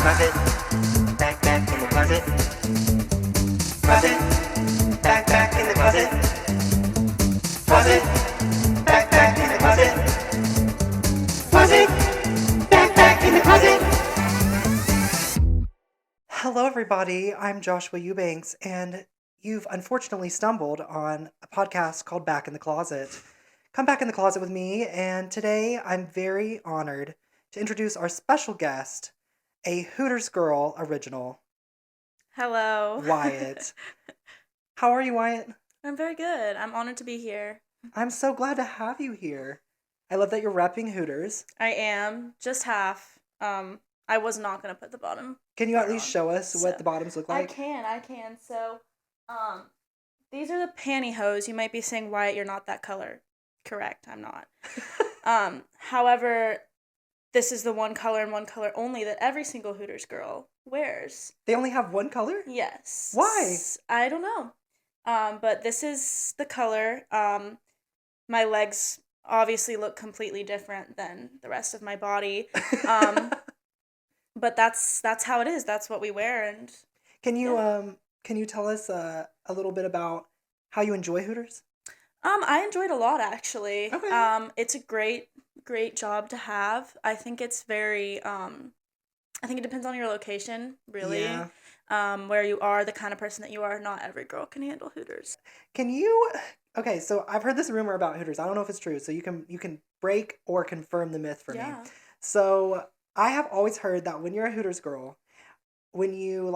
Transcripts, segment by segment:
closet, back in the closet, closet, back in the closet, closet, back in the closet, closet, back in the closet. Hello, everybody. I'm Joshua Eubanks, and you've unfortunately stumbled on a podcast called Back in the Closet. Come back in the closet with me, and today I'm very honored to introduce our special guest, a Hooters Girl original, Hello. Wyatt. How are you, Wyatt? I'm very good. I'm honored to be here. I'm so glad to have you here. I love that you're repping Hooters. I am just half. I was not gonna put the bottom. Can you at part least on, show us what so- the bottoms look like? I can. So, these are the pantyhose. You might be saying, Wyatt, you're not that color. Correct, I'm not. However, this is the one color and one color only that every single Hooters girl wears. They only have one color? Yes. Why? I don't know. But this is the color. My legs obviously look completely different than the rest of my body. But that's how it is. That's what we wear. And Can you tell us a little bit about how you enjoy Hooters? I enjoyed a lot actually. Okay. It's a great job to have. I think it's very I think it depends on your location, really. Yeah. Where you are, the kind of person that you are. Not every girl can handle Hooters. Okay, so I've heard this rumor about Hooters. I don't know if it's true, so you can break or confirm the myth for me. Yeah. So I have always heard that when you're a Hooters girl, when you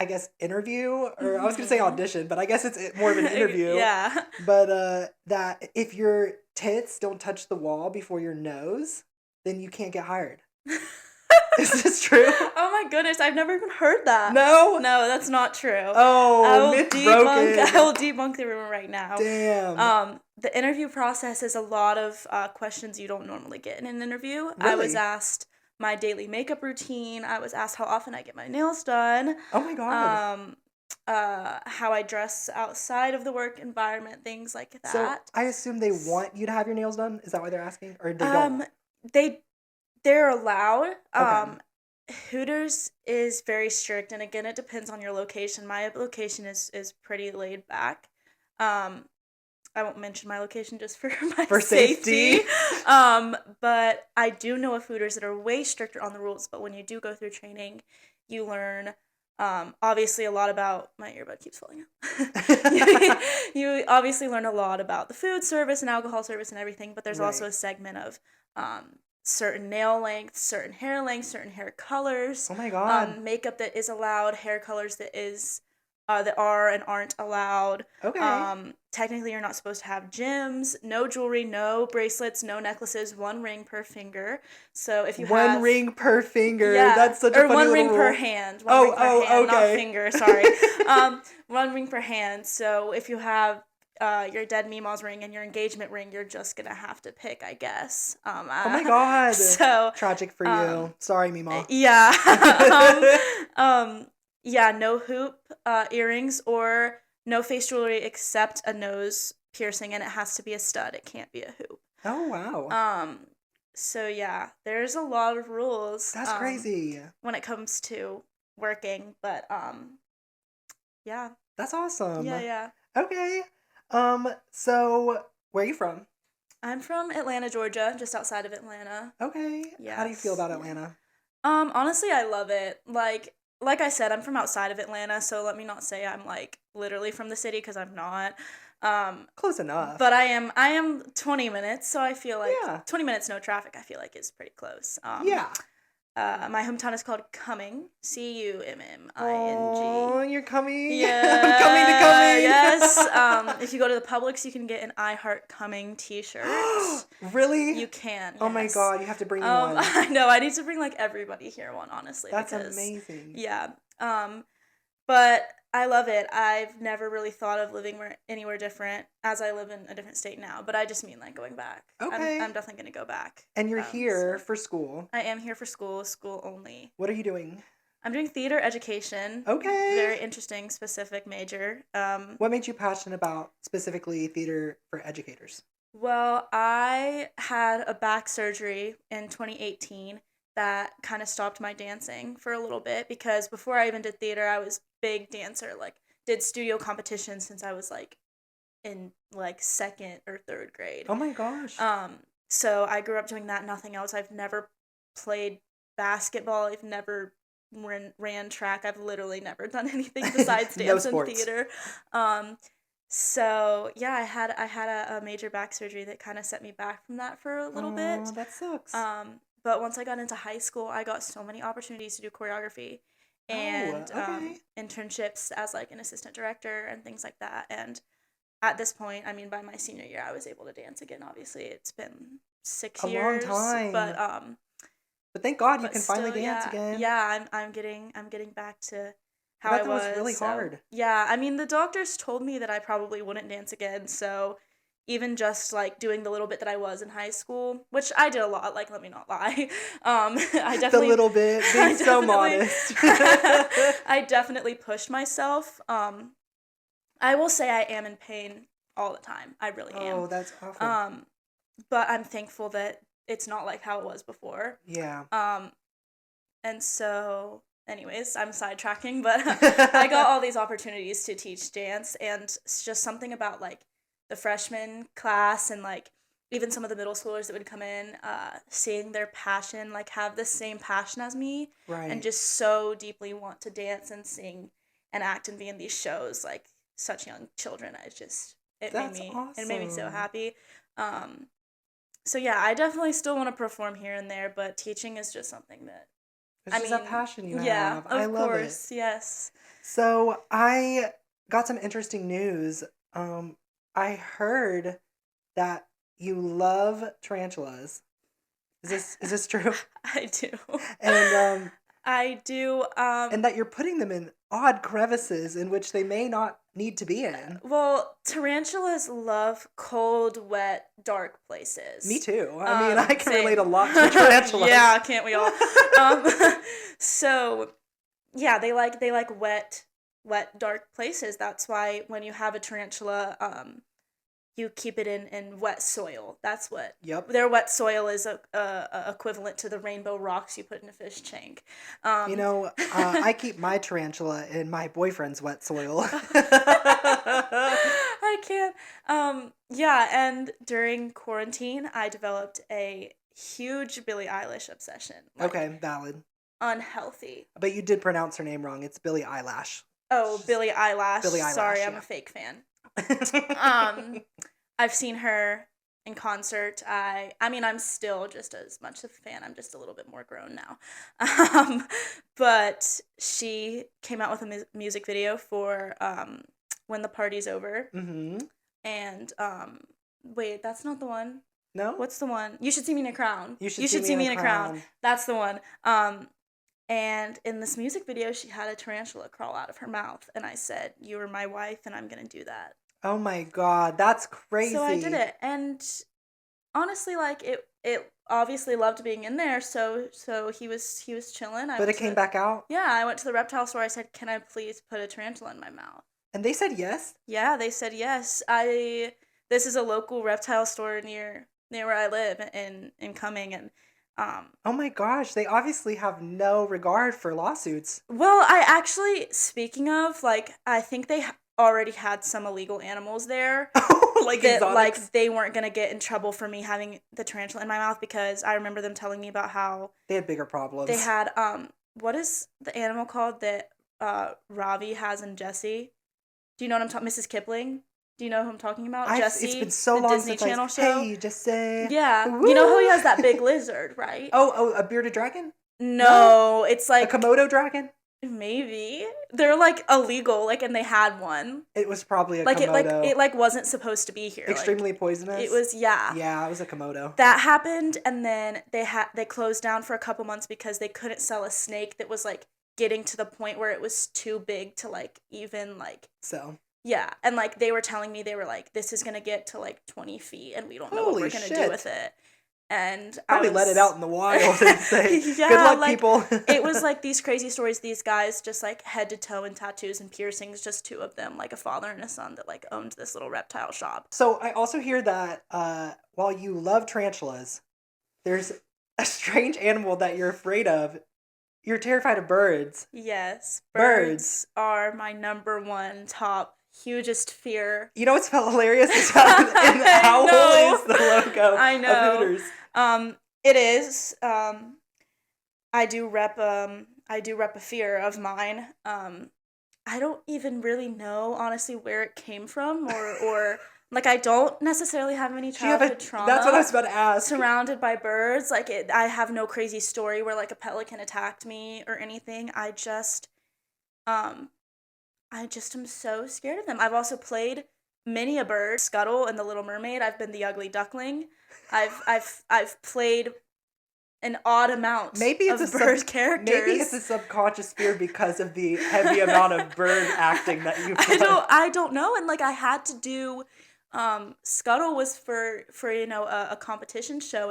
I guess interview, or I was gonna say Mhm. audition, but I guess it's more of an interview. Yeah. But that if your tits don't touch the wall before your nose, then you can't get hired. Is this true? Oh my goodness, I've never even heard that. No? No, that's not true. Oh, myth broken. I will debunk the rumor right now. Damn. The interview process is a lot of questions you don't normally get in an interview. I was Really? asked my daily makeup routine. I was asked how often I get my nails done. Oh my god. How I dress outside of the work environment, things like So that. I assume they want you to have your nails done. Is that why they're asking, or they Um, don't? they're allowed. Okay. Hooters is very strict, and again, it depends on your location. My location is pretty laid back. I won't mention my location just for my For safety. But I do know of Hooters that are way stricter on the rules. But when you do go through training, you learn obviously a lot about my earbud keeps falling out. You obviously learn a lot about the food service and alcohol service and everything. But there's also Right. a segment of certain nail lengths, certain hair colors, Oh my god. makeup that is allowed, hair colors that are and aren't allowed. Okay. Technically, you're not supposed to have gems, no jewelry, no bracelets, no necklaces, one ring per finger. So if you One have ring per finger. yeah, That's such a or funny one little ring per rule. hand, not Okay. finger. Sorry, one ring per hand. So if you have your dead Mima's ring and your engagement ring, you're just gonna have to pick, I guess. Oh my god. So Tragic for you. Sorry, Mima. yeah. Yeah, no hoop, earrings, or no face jewelry except a nose piercing, and it has to be a stud. It can't be a hoop. Oh wow. So yeah, there's a lot of rules. That's crazy. When it comes to working, but yeah, That's awesome. yeah. Okay. So where are you from? I'm from Atlanta, Georgia, just outside of Atlanta. Okay. How do you feel Yes, about yeah. Atlanta? Honestly, I love it. Like I said, I'm from outside of Atlanta, so let me not say I'm literally from the city because I'm not. Close enough. But I am 20 minutes, so I feel like Yeah. 20 minutes no traffic, I feel like is pretty close. Yeah. My hometown is called Cumming, Cumming. Oh, you're coming. Yeah. I'm coming to Cumming. Yes. If you go to the Publix, you can get an I Heart Cumming t-shirt. Really? You can. Oh my yes. god, you have to bring me one. I know. I need to bring everybody here one, honestly. That's because, amazing. Yeah. But I love it. I've never really thought of living anywhere different as I live in a different state now. But I just mean going back. Okay. I'm definitely gonna go back. And you're here So for school. I am here for school only. What are you doing? I'm doing theater education. Okay. Very interesting, specific major. What made you passionate about specifically theater for educators? Well, I had a back surgery in 2018, that kind of stopped my dancing for a little bit, because before I even did theater, I was big dancer, like did studio competitions since I was like in like second or third grade. Oh my gosh. So I grew up doing that, nothing else. I've never played basketball. I've never ran track. I've literally never done anything besides No dance and sports. theater. So yeah, I had a major back surgery that kind of set me back from that for a little bit. Oh, that sucks. But once I got into high school, I got so many opportunities to do choreography and okay. internships as like an assistant director and things like that. And at this point, I mean, by my senior year, I was able to dance again. Obviously, it's been 6 A long years, time. but thank God you but can still, finally dance yeah, again. yeah, I'm getting back to I how I bet that was was. really So hard. yeah, I mean, the doctors told me that I probably wouldn't dance again. So even just like doing the little bit that I was in high school, which I did a lot. Like, let me not lie. I The definitely, little bit, being I so definitely, modest. I definitely pushed myself. I will say I am in pain all the time. I really am. Oh, that's awful. But I'm thankful that it's not like how it was before. Yeah. And so, anyways, I'm sidetracking, but I got all these opportunities to teach dance, and it's just something about like the freshman class and like even some of the middle schoolers that would come in, seeing their passion, like have the same passion as me, and Right. just so deeply want to dance and sing and act and be in these shows like such young children. That's It made me so awesome. happy. Um, so yeah, I definitely still want to perform here and there, but teaching is just something that, It's I just a mean, passion you yeah, have. I of love it. course, yes. So I got some interesting news. I heard that you love tarantulas. Is this true? I do. And I do. and that you're putting them in odd crevices in which they may not need to be in. Well, tarantulas love cold, wet, dark places. Me too. I mean, I can relate a Same. lot to tarantulas. Yeah, can't we all? Um, so yeah, they like wet, dark places. That's why when you have a tarantula, you keep it in wet soil. That's what Yep. their wet soil is a equivalent to the rainbow rocks you put in a fish tank. You know, I keep my tarantula in my boyfriend's wet soil. I can't. Yeah, and during quarantine, I developed a huge Billie Eilish obsession. Like, Okay, valid. unhealthy. But you did pronounce her name wrong. It's Billie Eyelash. Oh, Billie Eilish. Billie Sorry, Eilish, I'm yeah. a fake fan. Um, I've seen her in concert. I mean, I'm still just as much of a fan. I'm just a little bit more grown now. But she came out with a music video for When the Party's Over. Mm-hmm. And wait, that's not the one. No? What's the one? You Should See Me in a Crown. You Should See Me in a Crown. That's the one. And in this music video, she had a tarantula crawl out of her mouth, and I said, "You are my wife, and I'm gonna do that." Oh my God, that's crazy. So I did it, and honestly, like it obviously loved being in there. So he was chilling. But it came back out? Yeah, I went to the reptile store. I said, "Can I please put a tarantula in my mouth?" And they said yes? Yeah, they said yes. This is a local reptile store near where I live in Cumming, and Oh my gosh, they obviously have no regard for lawsuits. well, I actually, speaking of, like, I think they already had some illegal animals there Like that, exotics? like, they weren't gonna get in trouble for me having the tarantula in my mouth, because I remember them telling me about how They had bigger problems. they had what is the animal called that Ravi has in Jessie? Do you know what I'm talking? Mrs. Kipling. Do you know who I'm talking about? Jessie. It's been so the long Disney since Channel show. Hey, Jessie. Yeah, Woo! you know how he has that big lizard, right? Oh, a bearded dragon? No, it's like A Komodo dragon? maybe they're like illegal, like, and they had one. It was probably a Like Komodo. it wasn't supposed to be here. Extremely Like, poisonous? it was, yeah. Yeah, it was a Komodo. That happened, and then they closed down for a couple months because they couldn't sell a snake that was like getting to the point where it was too big to like even like. So. Yeah, and like they were telling me, they were like, "This is gonna get to like 20 feet, and we don't know what Holy we're gonna do shit. with it." And Probably let it out in the wild and say, Yeah, good luck, like, people. it was like these crazy stories. These guys just like head to toe in tattoos and piercings, just two of them, like a father and a son that like owned this little reptile shop. So I also hear that while you love tarantulas, there's a strange animal that you're afraid of. You're terrified of birds. Yes, Birds. birds are my number one top hugest fear. You know what's hilarious is how an owl know. is the logo I know. of Hooters. It is. I do rep a fear of mine. I don't even really know honestly where it came from or like I don't necessarily have any Do you have childhood trauma. That's what I was about to ask. Surrounded by birds, like I have no crazy story where like a pelican attacked me or anything. I just am so scared of them. I've also played many a bird, Scuttle and the Little Mermaid. I've been the ugly duckling. I've played an odd amount of bird characters. Maybe it's a subconscious fear because of the heavy amount of bird acting that you've done. I don't know, and like I had to do Scuttle was for a competition show,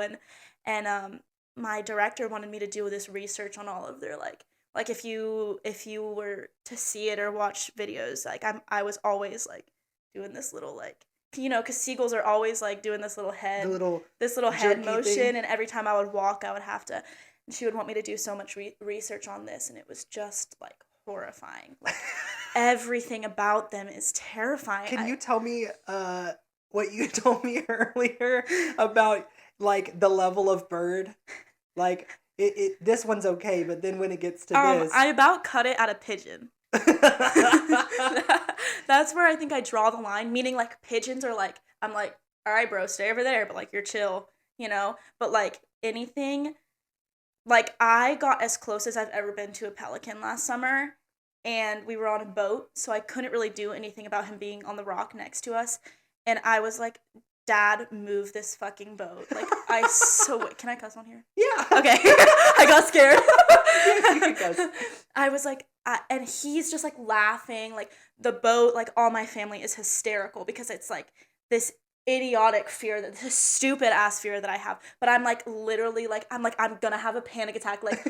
and my director wanted me to do this research on all of their like if you were to see it or watch videos, like I was always like doing this little like because seagulls are always like doing this little head head motion thing. and every time I would walk I would have to, and she would want me to do so much research on this, and it was just like horrifying. Like everything about them is terrifying. Can you tell me what you told me earlier about like the level of bird? Like this one's okay, but then when it gets to this, I about cut it at a pigeon. That's where I think I draw the line, meaning like pigeons are like, I'm like, all right bro, stay over there, but like you're chill, but like anything, like I got as close as I've ever been to a pelican last summer, and we were on a boat, so I couldn't really do anything about him being on the rock next to us, and I was like, Dad, move this fucking boat. Like can I cuss on here? Yeah. Okay. I got scared. Yes, you can cuss. I was like, and he's just like laughing, like the boat, like all my family is hysterical because it's like this idiotic fear, this stupid ass fear that I have. But I'm like literally like I'm gonna have a panic attack. Like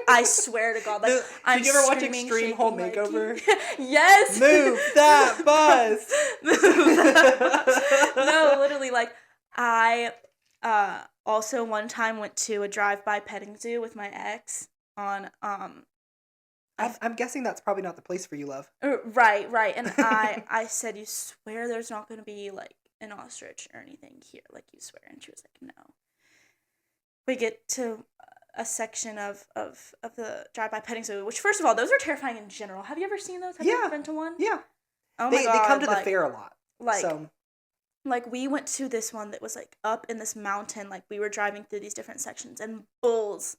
I swear to God. Like I'm Did you ever watch screaming, Extreme shaking, Home like, Makeover? Yes. Move that bus. Move that bus. No, literally, like I also one time went to a drive-by petting zoo with my ex on I'm guessing that's probably not the place for you, love. Right, and I said, you swear there's not going to be like an ostrich or anything here, like you swear, and she was like, no. We get to a section of the drive-by petting zoo, which first of all, those are terrifying in general. Have you ever seen those? Have you ever been to one? Yeah. Oh my God. They come to the fair a lot. Like, so. Like we went to this one that was like up in this mountain, like we were driving through these different sections, and bulls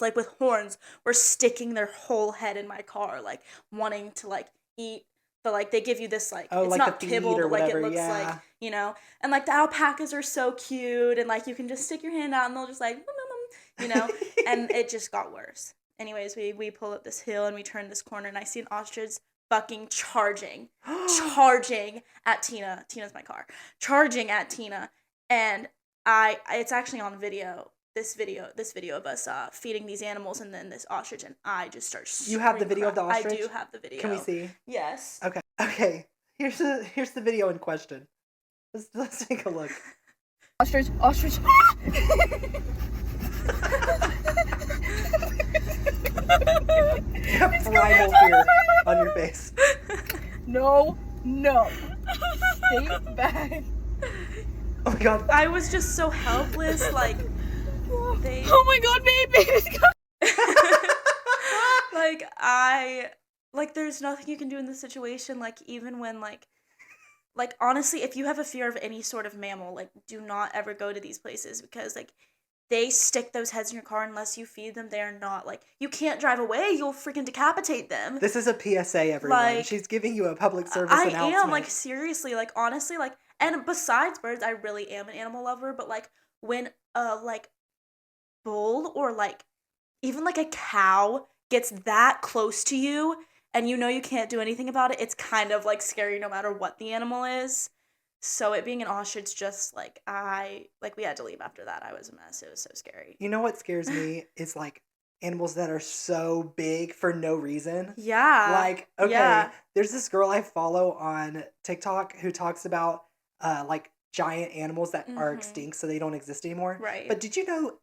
like with horns were sticking their whole head in my car, like wanting to like eat, but like they give you this like it's like not the kibble, feed or but like whatever, it looks yeah. like and like the alpacas are so cute, and like you can just stick your hand out and they'll just like and it just got worse. Anyways, we pull up this hill and we turn this corner and I see an ostrich fucking charging at Tina. Tina's my car. Charging at Tina, and it's actually on video. This video of us feeding these animals, and then this ostrich, and I just start. You have the video of the ostrich? I do have the video. Can we see? Yes. Okay. Here's the video in question. Let's take a look. Ostrich. You have primal fear on your face. No. Stay back. Oh my God. I was just so helpless, like they. Oh my God, baby. Like there's nothing you can do in this situation. Like even when like honestly, if you have a fear of any sort of mammal, like do not ever go to these places because like they stick those heads in your car unless you feed them. They are not like you can't drive away. You'll freaking decapitate them. This is a PSA, everyone. Like, she's giving you a public service announcement. I am like seriously, like honestly, like and besides birds, I really am an animal lover. But like when a like bull or like even like a cow gets that close to you and you know you can't do anything about it, it's kind of like scary no matter what the animal is. So it being an ostrich, just like we had to leave after that. I was a mess. It was so scary. You know what scares me is like animals that are so big for no reason. Yeah. Like, okay, yeah. There's this girl I follow on TikTok who talks about like giant animals that are extinct, so they don't exist anymore. Right. But did you know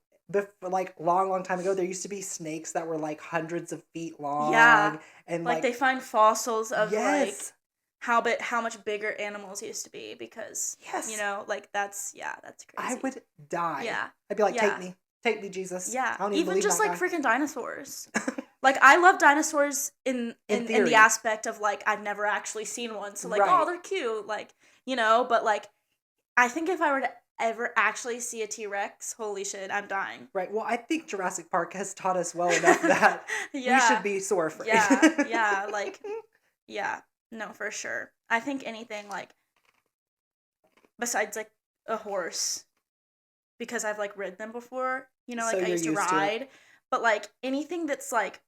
like long time ago, there used to be snakes that were like hundreds of feet long. Yeah. And Like they find fossils of like yes. how much bigger animals used to be because Yes. you know, like that's I crazy. would die. Yeah. I'd be like, Yeah. take me, Jesus. Yeah. I don't even Even believe just that like guy. freaking dinosaurs. Like I love dinosaurs in theory. the aspect of like I've never actually seen one. So like, Right. oh, they're cute, like, you know, but like I think if I were to ever actually see a T-Rex, holy shit, I'm dying. Right. Well, I think Jurassic Park has taught us well enough that Yeah. we should be sore afraid. Yeah, like yeah, no, for sure. I think anything like besides like a horse because I've like ridden them before, you know, like So I you're used to used to it. ride, but like anything that's like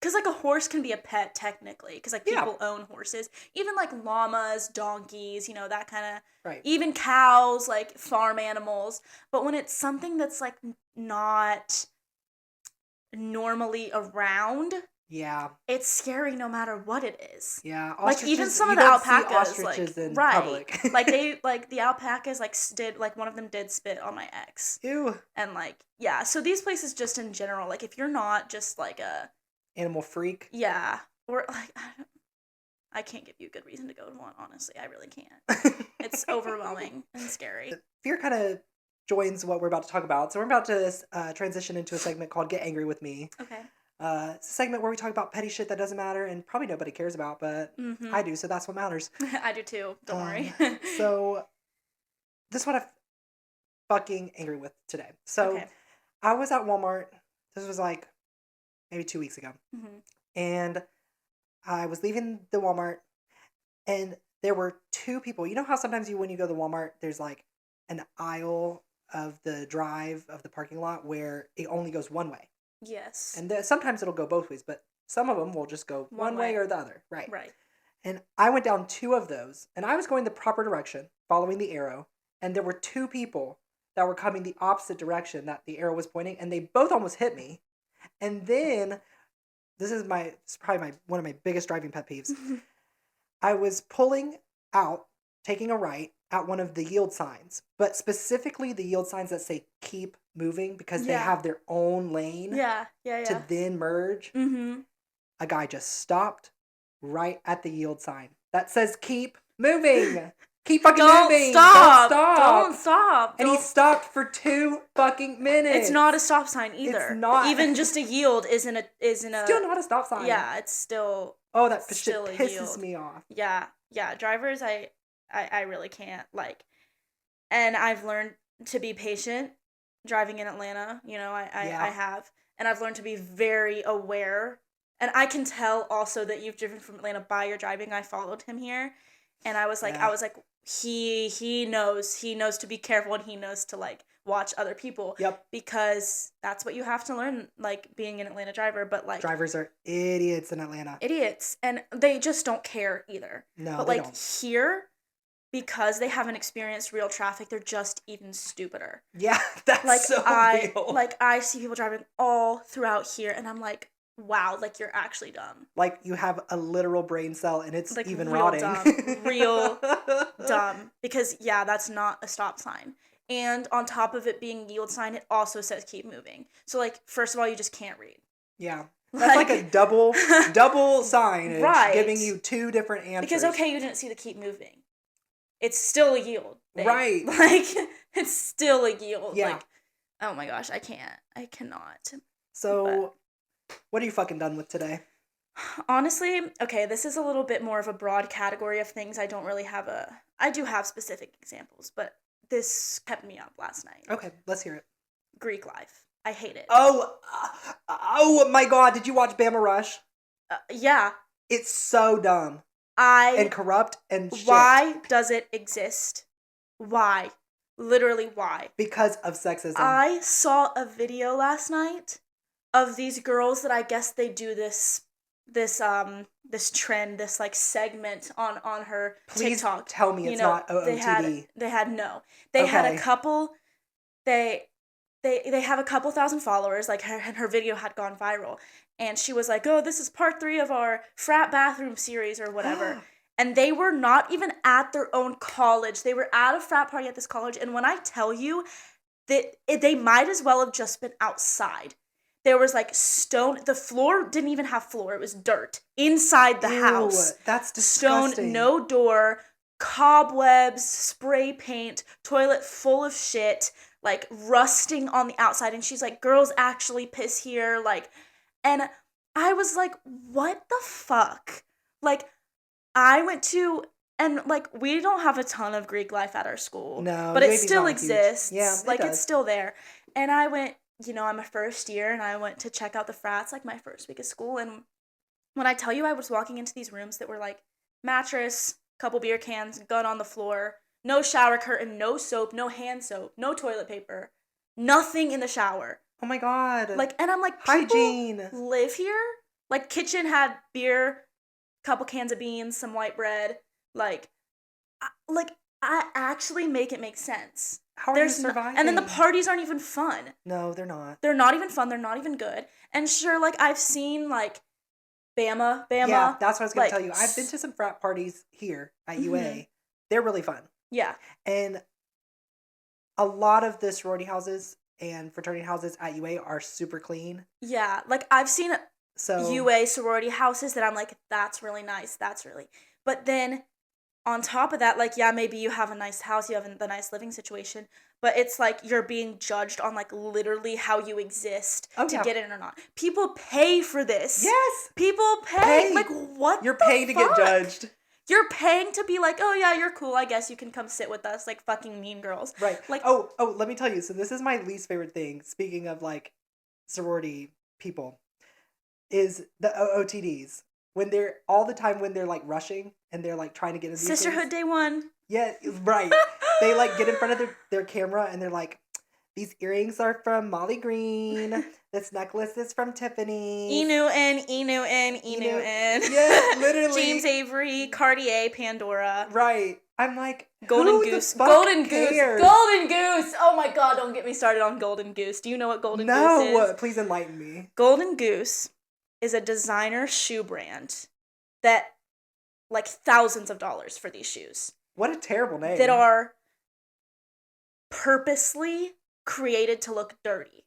because like a horse can be a pet technically because like Yeah. people own horses, even like llamas, donkeys, you know, that kind of Right. even cows, like farm animals. But when it's something that's like not normally around, Yeah. it's scary no matter what it is. Yeah. Like even Ostriches- some you of the don't see alpacas, like ostriches in right, public. like they like the alpacas like did like one of them did spit on my ex, Ew. and like yeah. So these places just in general, like if you're not just like a Animal freak. yeah or like I can't give you a good reason to go to one. Honestly, I really can't. It's overwhelming and scary. Fear kind of joins what we're about to talk about. So we're about to transition into a segment called Get Angry With Me. Okay. It's a segment where we talk about petty shit that doesn't matter and probably nobody cares about, but I do, so that's what matters. I do too. Don't worry. So this is what I'm fucking angry with today. So Okay. I was at Walmart. This was like maybe 2 weeks ago. Mhm. And I was leaving the Walmart and there were two people. You know how sometimes when you go to Walmart, there's like an aisle of the drive of the parking lot where it only goes one way. Yes. And sometimes it'll go both ways, but some of them will just go one way or the other. Right. Right. And I went down two of those and I was going the proper direction, following the arrow. And there were two people that were coming the opposite direction that the arrow was pointing. And they both almost hit me. And then it's probably one of my biggest driving pet peeves. I was pulling out, taking a right at one of the yield signs, but specifically the yield signs that say keep moving because they Yeah. have their own lane Yeah. to then merge. Mm-hmm. A guy just stopped right at the yield sign that says keep moving. Keep fucking moving. Stop. Don't stop. Don't stop. And he stopped for 2 fucking minutes. It's not a stop sign either. It's not. Even just a yield isn't a Still not a stop sign. Yeah, it's still Oh, that shit still a pisses yield. me off. Yeah. Drivers I really can't like, and I've learned to be patient driving in Atlanta. You know, I have, and I've learned to be very aware. And I can tell also that you've driven from Atlanta by your driving. I followed him here, and I was like, he knows to be careful, and he knows to like watch other people. Yep. Because that's what you have to learn, like being an Atlanta driver. But like Drivers are idiots in Atlanta. idiots, and they just don't care either. No, But they like don't. here, because they haven't experienced real traffic, they're just even stupider. Yeah, that's Like so real. I see people driving all throughout here, and I'm like, wow, like you're actually dumb. Like you have a literal brain cell and it's Like even real rotting. dumb. Real dumb. Because that's not a stop sign. And on top of it being yield sign, it also says keep moving. So like first of all, you just can't read. Yeah. That's like a double signage Right. giving you 2 different answers. Because okay, you didn't see the keep moving. It's still a yield. babe. Right. Like it's still a yield. Yeah. Like, oh my gosh, I can't. I cannot. So, what are you fucking done with today? Honestly, okay, this is a little bit more of a broad category of things. I don't really have I do have specific examples, but this kept me up last night. Okay, let's hear it. Greek life. I hate it. Oh my god, did you watch Bama Rush? Yeah. It's so dumb and corrupt and shit. Why does it exist? Why? Literally why? Because of sexism. I saw a video last night of these girls that I guess they do this trend, this like segment on her Please TikTok. tell me it's not OOTD. They had a couple they have a couple thousand followers, like her video had gone viral, and she was like, oh, this is part 3 of our frat bathroom series or whatever. And they were not even at their own college. They were at a frat party at this college, and when I tell you, they might as well have just been outside. There was like stone. The floor didn't even have floor. It was dirt inside the house. That's Stone, disgusting. no door, cobwebs, spray paint, toilet full of shit, like rusting on the outside. And she's like, girls actually piss here. Like, and I was like, what the fuck? Like, I went to, and like, we don't have a ton of Greek life at our school. No, but it UAB's still not huge. exists. Yeah, like, does. it's still there. And I went, I'm a first year, and I went to check out the frats, like, my first week of school. And when I tell you I was walking into these rooms that were like mattress, couple beer cans, gun on the floor, no shower curtain, no soap, no hand soap, no toilet paper, nothing in the shower. Oh my God. Like, and I'm like, people hygiene. live here? Like, kitchen had beer, couple cans of beans, some white bread. Like, I actually make it make sense. How are you surviving? And then the parties aren't even fun. No, they're not. They're not even fun. They're not even good. And sure, like, I've seen, like, Bama. Yeah, that's what I was going like, to tell you. I've been to some frat parties here at UA. Mhm. They're really fun. Yeah. And a lot of the sorority houses and fraternity houses at UA are super clean. Yeah. Like, I've seen So UA sorority houses that I'm like, that's really nice. That's really. But then on top of that, like, yeah, maybe you have a nice house, you have the nice living situation, but it's like you're being judged on, like, literally how you exist to get in or not. People pay for this. Yes. People pay. Like, what? You're paying to get judged. You're paying to be like, oh yeah, you're cool. I guess you can come sit with us, like fucking Mean Girls. Right. Like, oh, let me tell you. So this is my least favorite thing. Speaking of like sorority people, is the OOTDs when they're all the time when they're like rushing and they're like trying to get in these Sisterhood things. Day 1. Yeah, right. They like get in front of their camera and they're like, these earrings are from Molly Green. This necklace is from Tiffany. Enu. Yeah, literally. James Avery, Cartier, Pandora. Right. I'm like, Golden who Goose. the fuck Golden cares? Goose. Golden Goose. Oh my God, don't get me started on Golden Goose. Do you know what Golden Goose is? No, please enlighten me. Golden Goose is a designer shoe brand that, like, thousands of dollars for these shoes. What a terrible name. That are purposely created to look dirty.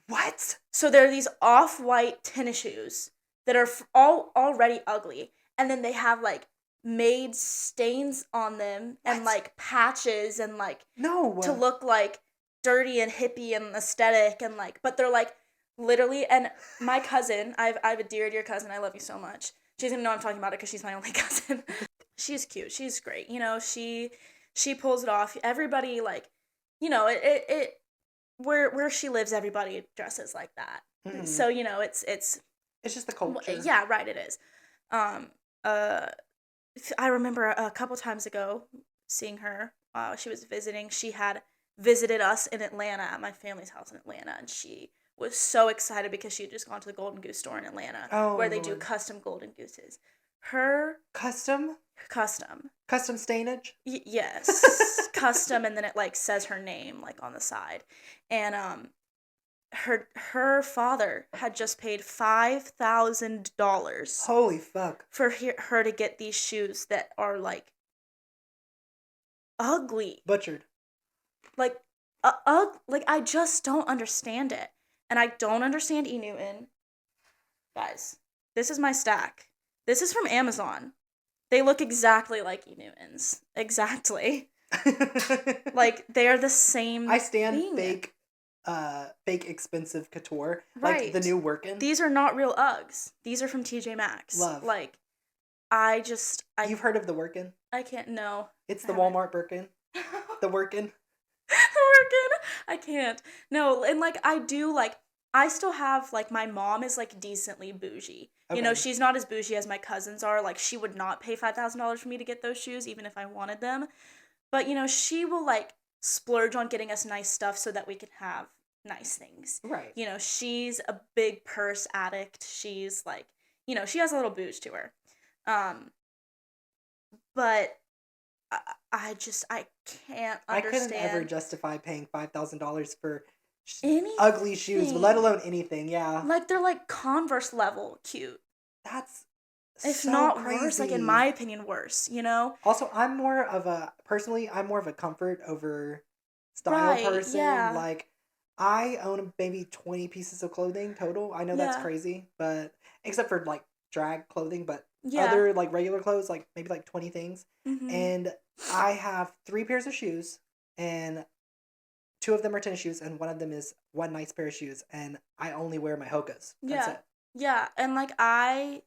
What? So they're these off-white tennis shoes that are all already ugly, and then they have like made stains on them and like patches and like to look like dirty and hippie and aesthetic and like, but they're like literally. And my cousin, I have a dear cousin. I love you so much. She's gonna know I'm talking about it because she's my only cousin. She's cute. She's great. You know, she pulls it off. Everybody, like, you know, it where she lives, everybody dresses like that. Mm-hmm. So, you know, it's just the culture. Yeah, right. It is. I remember a couple times ago seeing her. She was visiting. She had visited us in Atlanta at my family's house in Atlanta, and she was so excited because she had just gone to the Golden Goose store in Atlanta, where they do custom Golden Gooses. Her custom stainage. Yes, custom, and then it like says her name like on the side, and her father had just paid $5,000. Holy fuck! For her to get these shoes that are like ugly, butchered, like like I just don't understand it, and I don't understand E. Newton. Guys, this is my stack. This is from Amazon. They look exactly like E. Newtons. Exactly. Like, they're the same I stand thing. fake expensive couture. Right. Like the new Workin. These are not real Uggs. These are from TJ Maxx. Love. Like, You've heard of the Workin? I can't, no. It's the Walmart Birkin. The Workin. The Workin. I can't. No, and like, I still have, like, my mom is, like, decently bougie. Okay. You know, she's not as bougie as my cousins are. Like, she would not pay $5,000 for me to get those shoes, even if I wanted them. But, you know, she will, like, splurge on getting us nice stuff so that we can have nice things. Right. You know, she's a big purse addict. She's, like, you know, she has a little booze to her. But I can't understand. I couldn't ever justify paying $5,000 for anything. Ugly shoes, let alone anything. Yeah, like they're like Converse level cute. That's if so not crazy. Worse, like in my opinion, worse. You know. Also, I'm more of a comfort over style Right, person. yeah. Like, I own maybe 20 pieces of clothing total. I know that's Yeah. crazy, but except for like drag clothing, but Yeah. other like regular clothes, like maybe like 20 things. Mm-hmm. And I have 3 pairs of shoes, and 2 of them are tennis shoes, and one of them is one nice pair of shoes, and I only wear my Hokas. That's Yeah. it. Yeah. And like I've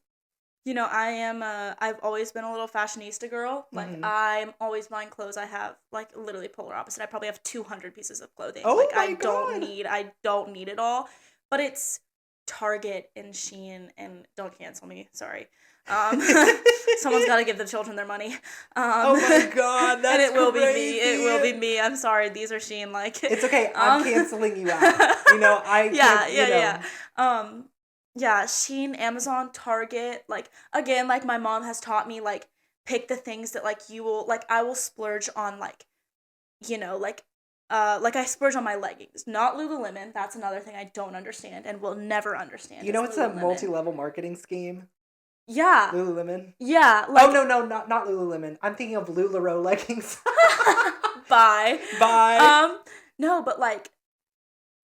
always been a little fashionista girl. Like Mhm. I'm always buying clothes. I have like literally polar opposite. I probably have 200 pieces of clothing. Oh Like my I don't God. need it all. But it's Target and Shein and don't cancel me. Sorry. Someone's got to give the children their money. Oh my God, and that's it will be me. It will be crazy. me. I'm sorry. These are Shein. Like It's okay. I'm canceling you out. You know, I yeah, can't, yeah, yeah. Yeah, Shein, Amazon, Target, like again, like my mom has taught me like pick the things that like you will like I will splurge on like like I splurge on my leggings. Not Lululemon. That's another thing I don't understand and will never understand You is know, it's a Lululemon. multi-level marketing scheme. Yeah. Lululemon. Yeah, Oh, like no, not Lululemon. I'm thinking of LuLaRoe leggings. bye. Bye. No, but like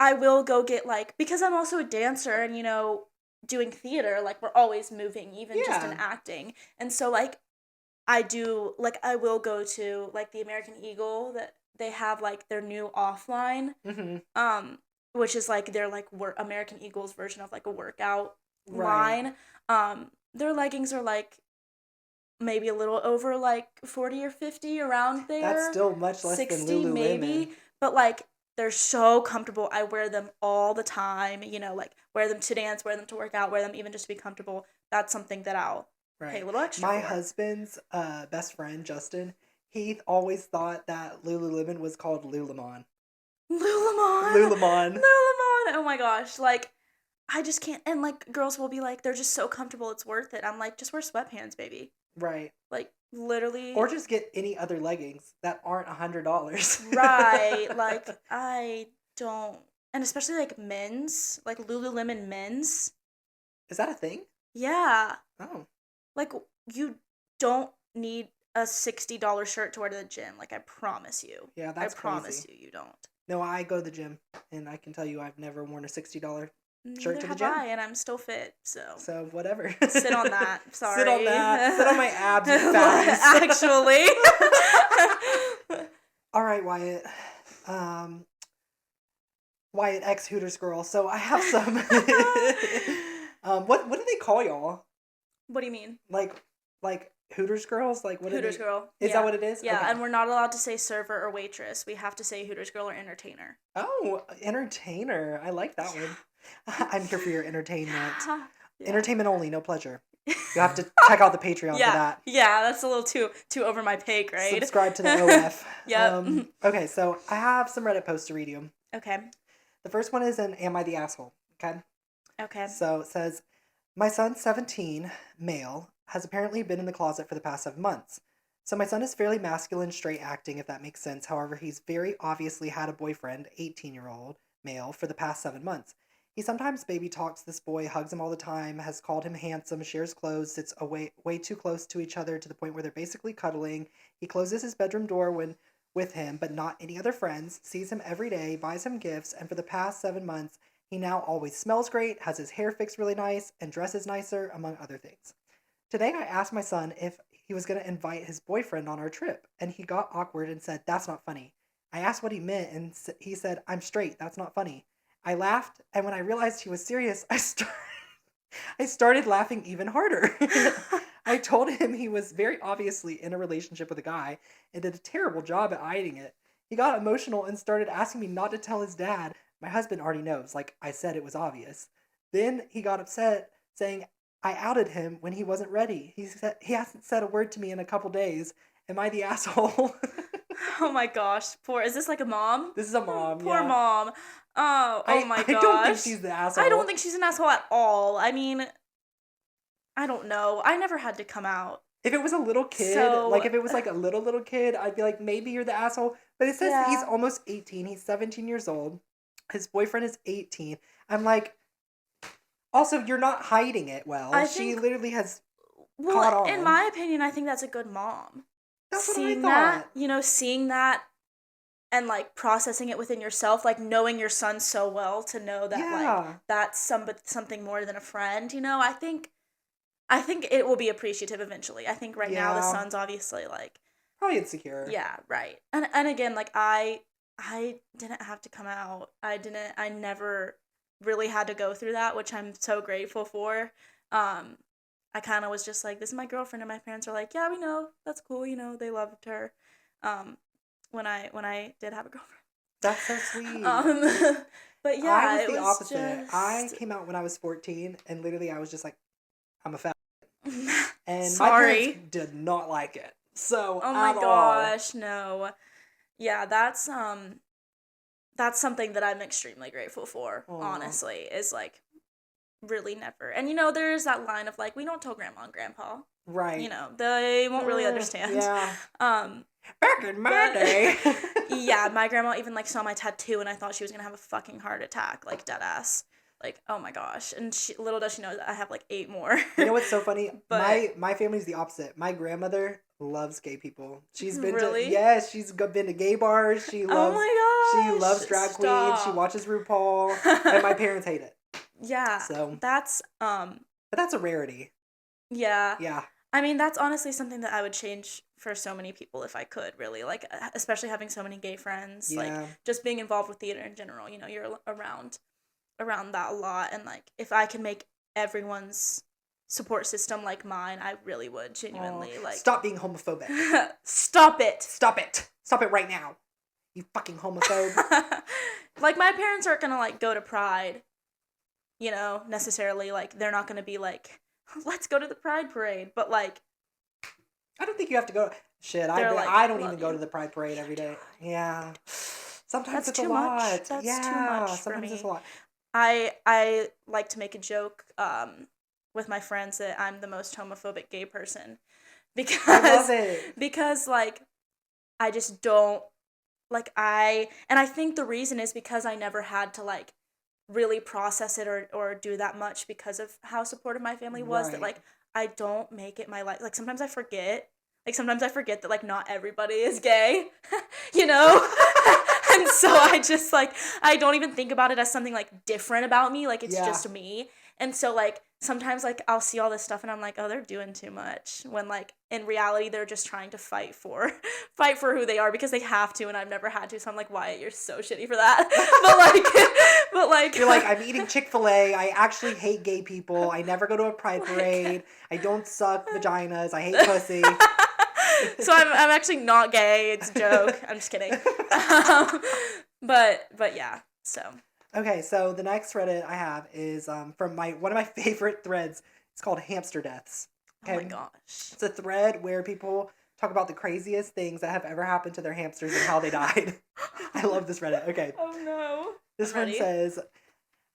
I will go get like because I'm also a dancer and doing theater, like we're always moving, even just in Yeah. acting. And so like I will go to like the American Eagle that they have like their new offline, Mm-hmm. which is like their like American Eagle's version of like a workout Right. line. Their leggings are like maybe a little over like 40 or 50 around there. That's still much less than 60 Lululemon. maybe, but like they're so comfortable. I wear them all the time, like wear them to dance, wear them to work out, wear them even just to be comfortable. That's something that I'll pay a little extra My for. husband's best friend, Justin, he always thought that Lululemon was called Lulamon. Lululemon. Oh my gosh. Like, I just can't. And like, girls will be like, they're just so comfortable, it's worth it. I'm like, just wear sweatpants, baby. Right. Like, literally. Or just get any other leggings that aren't $100. Right. Like, I don't. And especially like men's, like Lululemon men's. Is that a thing? Yeah. Oh. Like, you don't need a $60 shirt to wear to the gym. Like, I promise you. Yeah, that's I promise crazy. you don't. No, I go to the gym, and I can tell you I've never worn a $60 shirt Neither to the have gym. I, and I'm still fit, so. So, whatever. Sit on that. Sorry. Sit on that. Sit on my abs, you fatties. Actually. All right, Wyatt. Wyatt ex Hooters girl. So I have some. What do they call y'all? What do you mean? Like Hooters girls? Like what? Hooters girl. Is that what it is? Yeah, Okay. and we're not allowed to say server or waitress. We have to say Hooters girl or entertainer. Oh, entertainer. I like that one. I'm here for your entertainment. Yeah. Entertainment only, no pleasure. You have to check out the Patreon for that. Yeah, that's a little too over my pay grade. Subscribe to the OF. Yep. Okay, so I have some Reddit posts to read you. Okay. The first one is an Am I the Asshole? Okay. Okay. So it says, my son, 17, male, has apparently been in the closet for the past 7 months. So my son is fairly masculine, straight acting, if that makes sense. However, he's very obviously had a boyfriend, 18-year-old male, for the past 7 months. He sometimes baby talks this boy, hugs him all the time, has called him handsome, shares clothes, sits way too close to each other to the point where they're basically cuddling. He closes his bedroom door when with him, but not any other friends, sees him every day, buys him gifts, and for the past 7 months, he now always smells great, has his hair fixed really nice, and dresses nicer, among other things. Today I asked my son if he was going to invite his boyfriend on our trip, and he got awkward and said, "That's not funny." I asked what he meant, and he said, "I'm straight, that's not funny." I laughed, and when I realized he was serious, I started laughing even harder. I told him he was very obviously in a relationship with a guy and did a terrible job at hiding it. He got emotional and started asking me not to tell his dad. My husband already knows, like I said, it was obvious. Then he got upset, saying I outed him when he wasn't ready. He said he hasn't said a word to me in a couple days. Am I the asshole? Oh my gosh. Is this like a mom? This is a mom. Poor yeah. mom. Oh my gosh. I don't think she's the asshole. I don't think she's an asshole at all. I mean, I don't know. I never had to come out. If it was a little kid, like if it was like a little kid, I'd be like, maybe you're the asshole. But it says he's almost 18. He's 17 years old. His boyfriend is 18. I'm like, also, you're not hiding it well. She literally has caught on. In my opinion, I think that's a good mom. That's seeing what I thought. That, seeing that and like processing it within yourself, like knowing your son so well to know that Yeah. like that's something more than a friend, you know. I think it will be appreciative eventually. I think right now the Yeah. son's obviously like, Probably insecure. yeah, right. And again, like I didn't have to come out. I never really had to go through that, which I'm so grateful for. I kind of was just like, this is my girlfriend, and my parents are like, yeah, we know, that's cool, you know, they loved her. When I did have a girlfriend. That's so sweet. But yeah, I was it the was opposite. I just came out when I was 14, and literally I was just like, I'm a fat. And my sorry. parents did not like it. So, Oh my at all. gosh, no. Yeah, that's something that I'm extremely grateful for, Aw. honestly, is like really never. And you know, there's that line of like, we don't tell grandma and grandpa. Right. You know, they won't really understand. Yeah. Um Back in my but- day. yeah, my grandma even like saw my tattoo and I thought she was gonna have a fucking heart attack, like dead ass. Like, oh my gosh. And little does she know that I have like 8 more. You know what's so funny? But- my family's the opposite. My grandmother loves gay people. She's been Really? to yes, she's been to gay bars. She loves Oh my gosh. she loves drag queens. She stop. watches RuPaul, and my parents hate it. Yeah. So, That's but that's a rarity. yeah. Yeah. I mean, that's honestly something that I would change for so many people if I could, really. Like, especially having so many gay friends. Yeah. Like, just being involved with theater in general. You know, you're around that a lot. And, like, if I can make everyone's support system like mine, I really would genuinely, Aw. like... Stop being homophobic. Stop it! Stop it. Stop it right now. You fucking homophobe. Like, my parents aren't gonna, like, go to Pride, you know, necessarily. Like, they're not gonna be like, let's go to the Pride Parade. But, like... I don't think you have to go. Shit, They're like, I don't love even go you. to the Pride Parade every day. Yeah. Sometimes That's it's a too lot. much. That's yeah. too much for Sometimes it's a me. lot. I like to make a joke with my friends that I'm the most homophobic gay person because I love it. because like I just don't like I think the reason is because I never had to like really process it or do that much because of how supportive my family was that Right. like I don't make it my life. Like sometimes I forget that like not everybody is gay, you know? And so I just like I don't even think about it as something like different about me, like it's Yeah. just me. And so like sometimes like I'll see all this stuff and I'm like, "Oh, they're doing too much." When like in reality they're just trying to fight for who they are because they have to and I've never had to. So I'm like, "Wyatt, you're so shitty for that." but like You're like, I'm eating Chick-fil-A. I actually hate gay people. I never go to a Pride Parade. I don't suck vaginas. I hate pussy. So I'm actually not gay. It's a joke. I'm just kidding. But yeah. So Okay, so the next Reddit I have is from one of my favorite threads. It's called Hamster Deaths. oh my Okay? gosh. It's a thread where people talk about the craziest things that have ever happened to their hamsters and how they died. I love this Reddit. Okay. Oh no. This I'm one ready. says,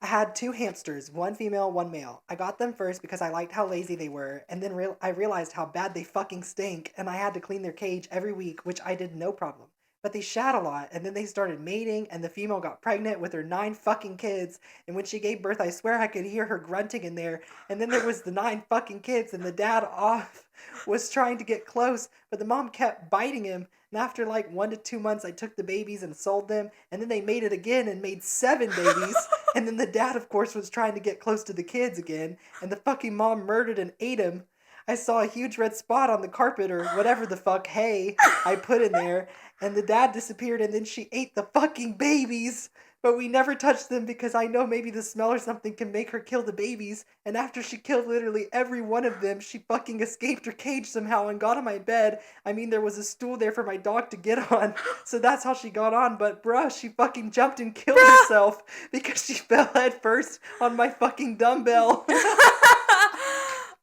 I had 2 hamsters, one female, one male. I got them first because I liked how lazy they were, and then I realized how bad they fucking stink, and I had to clean their cage every week, which I did no problem. But they shat a lot, and then they started mating, and the female got pregnant with her 9 fucking kids, and when she gave birth, I swear I could hear her grunting in there, and then there was the 9 fucking kids, and the dad off was trying to get close, but the mom kept biting him, and after like 1 to 2 months, I took the babies and sold them, and then they mated again and made 7 babies, and then the dad, of course, was trying to get close to the kids again, and the fucking mom murdered and ate him. I saw a huge red spot on the carpet or whatever the fuck hay I put in there, and the dad disappeared, and then she ate the fucking babies. But we never touched them because I know maybe the smell or something can make her kill the babies. And after she killed literally every one of them, she fucking escaped her cage somehow and got on my bed. I mean, there was a stool there for my dog to get on. So that's how she got on. But bruh, she fucking jumped and killed herself because she fell head first on my fucking dumbbell.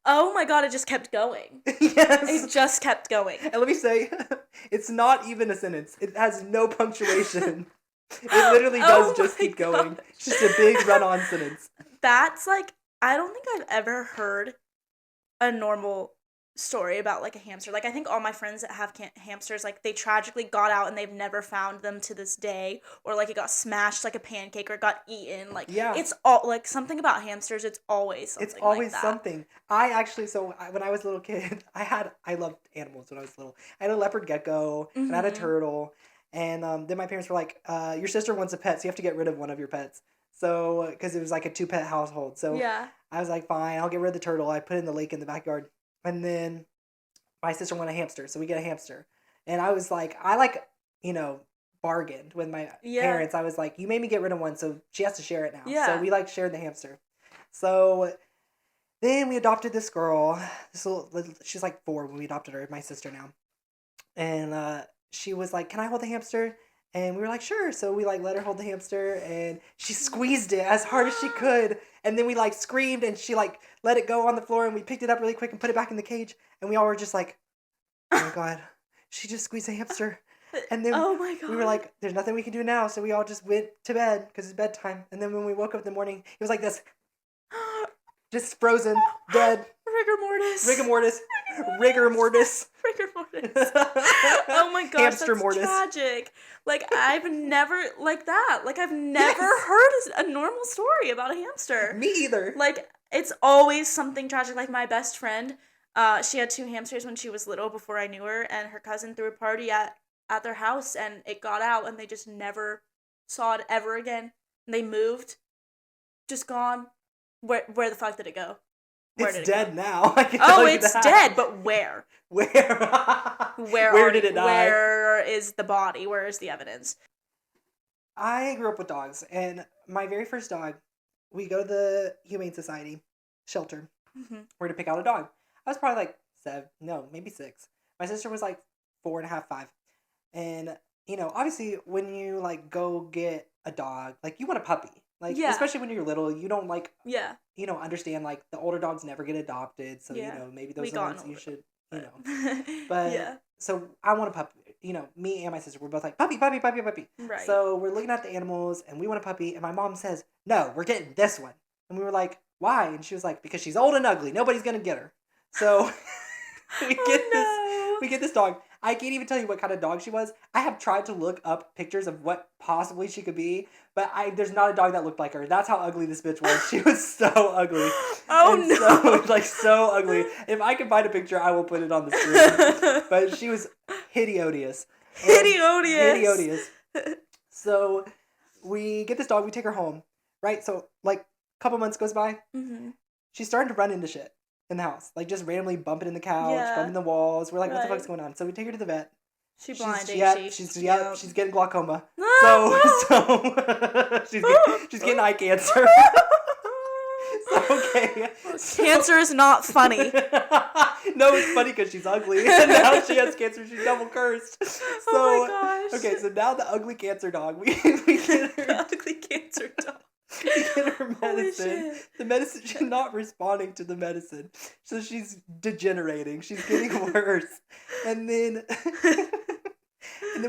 Oh my god, it just kept going. Yes. It just kept going. And let me say, it's not even a sentence. It has no punctuation. It literally does Oh just my keep going. gosh. It's just a big run-on sentence. That's like I don't think I've ever heard a normal story about like a hamster. Like I think all my friends that have hamsters like they tragically got out and they've never found them to this day, or like it got smashed like a pancake or got eaten. Like Yeah. it's all like something about hamsters. It's always something. It's always like that. something. When I was a little kid, I loved animals when I was little. I had a leopard gecko, and I had a Mhm. turtle, And then my parents were like, your sister wants a pet, so you have to get rid of one of your pets. So, because it was like a 2-pet household. So Yeah. I was like, fine, I'll get rid of the turtle. I put it in the lake in the backyard. And then my sister wanted a hamster, so we get a hamster. And I was like, you know, bargained with my Yeah. parents. I was like, you made me get rid of one, so she has to share it now. Yeah. So we like shared the hamster. So then we adopted this girl. She's like 4 when we adopted her, my sister now. And she was like, can I hold the hamster? And we were like, sure. So we like let her hold the hamster, and she squeezed it as hard as she could. And then we like screamed, and she like let it go on the floor, and we picked it up really quick and put it back in the cage. And we all were just like, oh my God, she just squeezed a hamster. And then Oh my God. we were like, there's nothing we can do now. So we all just went to bed because it's bedtime. And then when we woke up in the morning, it was like this, just frozen, dead, Rigor mortis. rigor mortis, rigor mortis. Rigor mortis. Oh my gosh, Hamster that's mortis. tragic. Like, I've never, like that. Like, I've never heard a normal story about a hamster. Me either. Like, it's always something tragic. Like, my best friend, she had 2 hamsters when she was little before I knew her, and her cousin threw a party at their house, and it got out, and they just never saw it ever again. And they moved. Just gone. Where the fuck did it go? Where did It's it dead go? now. I can Oh, tell you it's that. dead, but where? Where? Where did it die? Where is the body? Where is the evidence? I grew up with dogs, and my very first dog, we go to the Humane Society shelter. Mhm. We're to pick out a dog. I was probably like 7, no, maybe 6. My sister was like 4.5, 5. And, you know, obviously when you like go get a dog, like you want a puppy. Like, Yeah. especially when you're little, you don't like, Yeah. you know, understand like the older dogs never get adopted. So, Yeah. you know, maybe We those are the got ones an you older should, you know. But, But yeah. so I want a puppy. You know, me and my sister, we're both like, puppy, puppy, puppy, puppy. Right. So we're looking at the animals and we want a puppy. And my mom says, no, we're getting this one. And we were like, why? And she was like, because she's old and ugly. Nobody's going to get her. So we get this dog. I can't even tell you what kind of dog she was. I have tried to look up pictures of what possibly she could be, but there's not a dog that looked like her. That's how ugly this bitch was. She was so ugly. Oh, And no. So, like, so ugly. If I can find a picture, I will put it on the screen. But she was hideous. Hideous. So we get this dog. We take her home, right? So, like, a couple months goes by. Mm-hmm. She's starting to run into shit in the house. Like, just randomly bumping in the couch, Yeah. bumping the walls. We're like, what the Right. fuck's going on? So we take her to the vet. She blind, She's ain't she? Yep. she's getting glaucoma. Ah! So she's getting eye cancer. So, okay. Cancer is not funny. No, it's funny because she's ugly. And now she has cancer. She's double cursed. So, Oh my gosh. okay, so now the ugly cancer dog, we get her, Ugly cancer dog. we get her Holy medicine. shit. The medicine, she's not responding to the medicine. So she's degenerating. She's getting worse. And then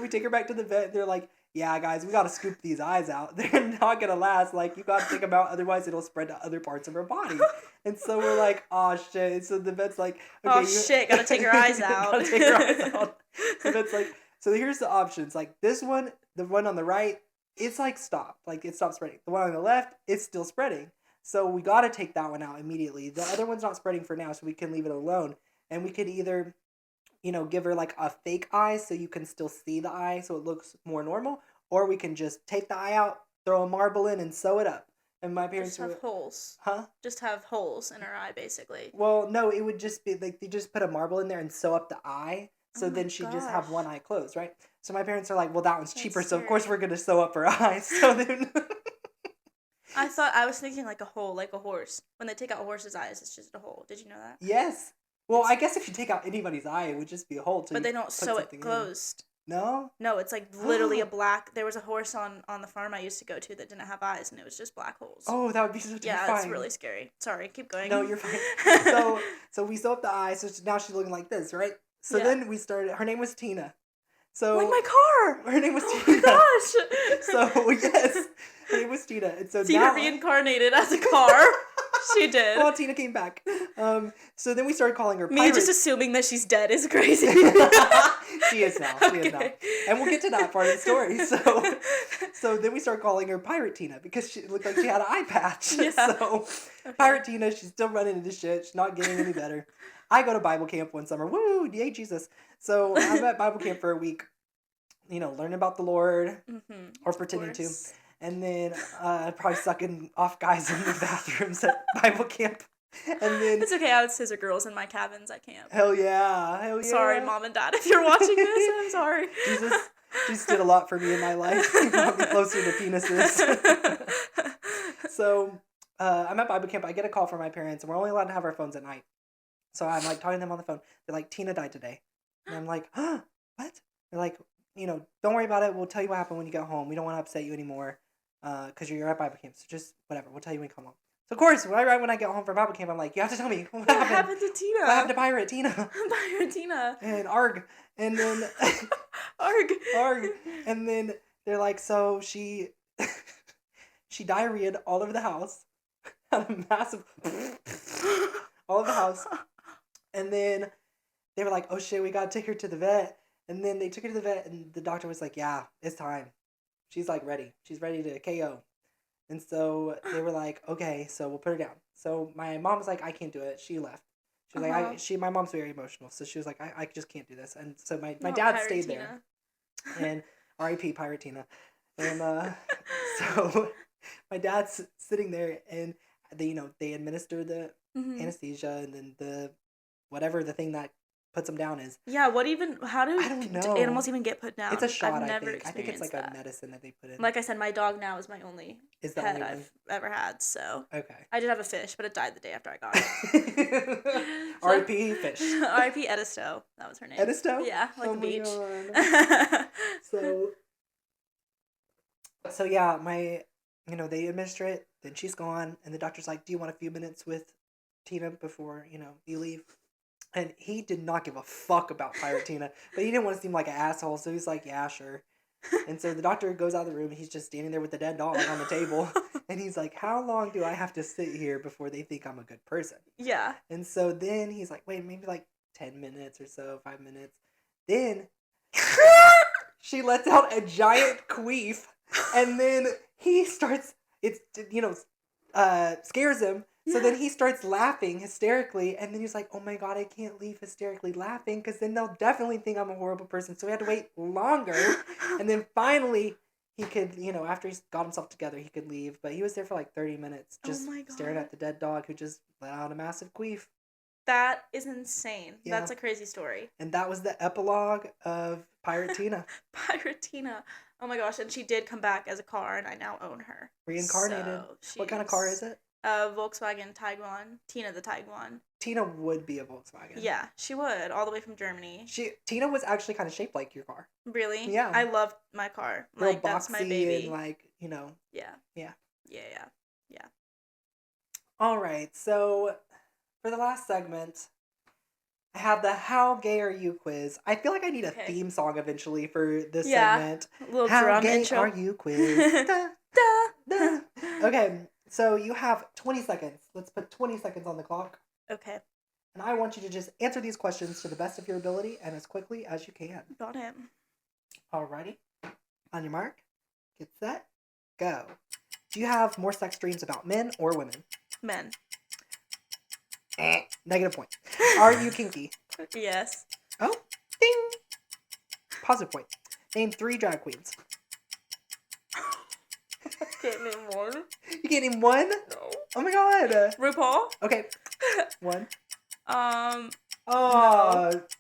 we take her back to the vet. And they're like, yeah, guys, we got to scoop these eyes out. They're not going to last. Like, you got to take them out. Otherwise, it'll spread to other parts of her body. And so we're like, oh, shit. So the vet's like, okay. Oh, shit, gotta take her eyes out. Gotta take her eyes out. The vet's like, so here's the options. Like, this one, the one on the right, it's like stopped. Like, it stopped spreading. The one on the left, it's still spreading. So we got to take that one out immediately. The other one's not spreading for now, so we can leave it alone. And we could either, you know, give her like a fake eye so you can still see the eye so it looks more normal, or we can just take the eye out, throw a marble in, and sew it up. And my parents Just have holes. huh? Just have holes in her eye, basically. Well, no, it would just be like they just put a marble in there and sew up the eye. So Oh my then she'd just have gosh. one eye closed, right? So my parents are like, well, that one's That's cheaper, so of course scary. we're gonna sew up her eyes. So then I was thinking like a hole, like a horse. When they take out a horse's eyes, it's just a hole. Did you know that? yes. Well, I guess if you take out anybody's eye, it would just be a hole. But they don't put sew it something in. closed. No? No, it's like literally a black. There was a horse on the farm I used to go to that didn't have eyes, and it was just black holes. Oh, that would be so yeah, terrifying. it's really scary. Sorry, keep going. No, you're fine. So we sew up the eye, so now she's looking like this, right? So Yeah. then we started, her name was Tina. So like my car. her name was Oh Tina. my gosh. So yes, her name was Tina. And so Tina now reincarnated as a car. She did. well, Tina came back. So then we started calling her Me Pirate. just assuming that she's dead is crazy. She is now. She is now. Okay. And we'll get to that part of the story. So then we started calling her Pirate Tina because she looked like she had an eye patch. Yeah. So Okay. Pirate Tina, she's still running into shit. She's not getting any better. I go to Bible camp one summer. Woo! Yay, Jesus. So I'm at Bible camp for a week. learning about the Lord Mm-hmm. or pretending to. And then probably sucking off guys in the bathrooms at Bible camp. And then It's okay. I would scissor girls in my cabins at camp. hell yeah. Sorry, Mom and Dad, if you're watching this. I'm sorry. Jesus did a lot for me in my life. He brought me closer to penises. So I'm at Bible camp. I get a call from my parents, and we're only allowed to have our phones at night. So I'm like talking to them on the phone. They're like, Tina died today. And I'm like, huh? What? They're like, don't worry about it. We'll tell you what happened when you get home. We don't want to upset you anymore because you're at Bible camp. So just whatever. We'll tell you when you come home. So of course, right when I get home from Bible camp, I'm like, you have to tell me what happened to Tina? What happened to Pirate Tina? Pirate Tina. And Arg. And then Arg. And then they're like, so she diarrheaed all over the house. Had a massive all over the house. And then they were like, oh shit, we gotta take her to the vet. And then they took her to the vet, and the doctor was like, yeah, it's time. She's like ready. She's ready to KO. And so they were like, okay, so we'll put her down. So my mom was like, I can't do it. She left. She was like, my mom's very emotional. So she was like, I just can't do this. And so my dad stayed there. And R.I.P. Pirate Tina. And so my dad's sitting there, and they administer the anesthesia, and then the thing that puts them down is. Yeah, how do I don't know. animals even get put down? It's a shot, I've I never think. I think it's like experienced a medicine that they put in. Like I said, my dog now is my only Is the pet only one? I've ever had, so. Okay. I did have a fish, but it died the day after I got it. R.I.P. fish. R.I.P. Edisto. That was her name. Edisto? Yeah, like Oh the my beach. God. So yeah, they administer it, then she's gone, and the doctor's like, do you want a few minutes with Tina before, you leave? And he did not give a fuck about Pirate Tina, but he didn't want to seem like an asshole, so he's like, yeah, sure. And so the doctor goes out of the room, and he's just standing there with the dead dog on the table, and he's like, how long do I have to sit here before they think I'm a good person? Yeah. And so then he's like, wait, maybe like 10 minutes or so, 5 minutes. Then she lets out a giant queef, and then he starts, scares him. So then he starts laughing hysterically, and then he's like, oh my God, I can't leave hysterically laughing, because then they'll definitely think I'm a horrible person. So we had to wait longer, and then finally he could, after he got himself together, he could leave. But he was there for like 30 minutes, just staring at the dead dog who just let out a massive queef. That is insane. Yeah. That's a crazy story. And that was the epilogue of Pirate Tina. Pirate Tina. Oh my gosh, and she did come back as a car, and I now own her. Reincarnated. So what kind of car is it? Volkswagen Tiguan. Tina the Tiguan. Tina would be a Volkswagen. Yeah, she would, all the way from Germany. Tina was actually kind of shaped like your car. Really? Yeah. I love my car. Real Like, that's my baby. And Yeah. Yeah. Yeah. All right, so for the last segment, I have the How Gay Are You quiz. I feel like I need a theme song eventually for this segment. A little How drum gay intro. are you quiz? Da, da. Okay, so you have 20 seconds. Let's put 20 seconds on the clock. Okay. And I want you to just answer these questions to the best of your ability and as quickly as you can. Got it. Alrighty. On your mark, get set, go. Do you have more sex dreams about men or women? Men. Negative point. Are you kinky? Yes. Oh, ding. Positive point. Name 3 drag queens. Can't name one. You can't name one? No. Oh my God. RuPaul? Okay. 1. No.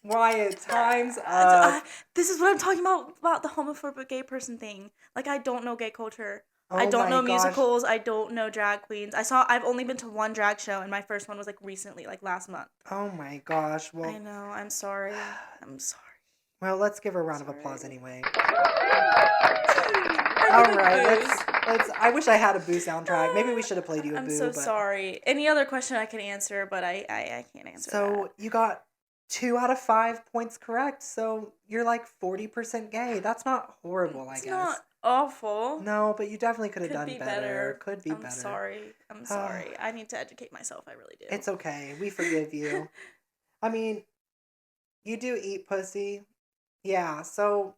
Wyatt, time's up. This is what I'm talking about the homophobic gay person thing. Like, I don't know gay culture. Oh I don't my know gosh. musicals. I don't know drag queens. I've only been to one drag show, and my first one was like recently, like last month. Oh my gosh. Well, I know. I'm sorry. I'm sorry. Well, let's give her a round of applause anyway. I All need a right, boost. let's. I wish I had a boo soundtrack. Maybe we should have played you a I'm boo. so but... sorry. Any other question I can answer, but I can't answer So you got 2 out of 5 points correct. So you're like 40% gay. That's not horrible, I It's guess. not awful. No, but you definitely could have Could done be better. Could be I'm better. sorry. I'm sorry. I need to educate myself. I really do. It's okay. We forgive you. I mean, you do eat pussy. Yeah, so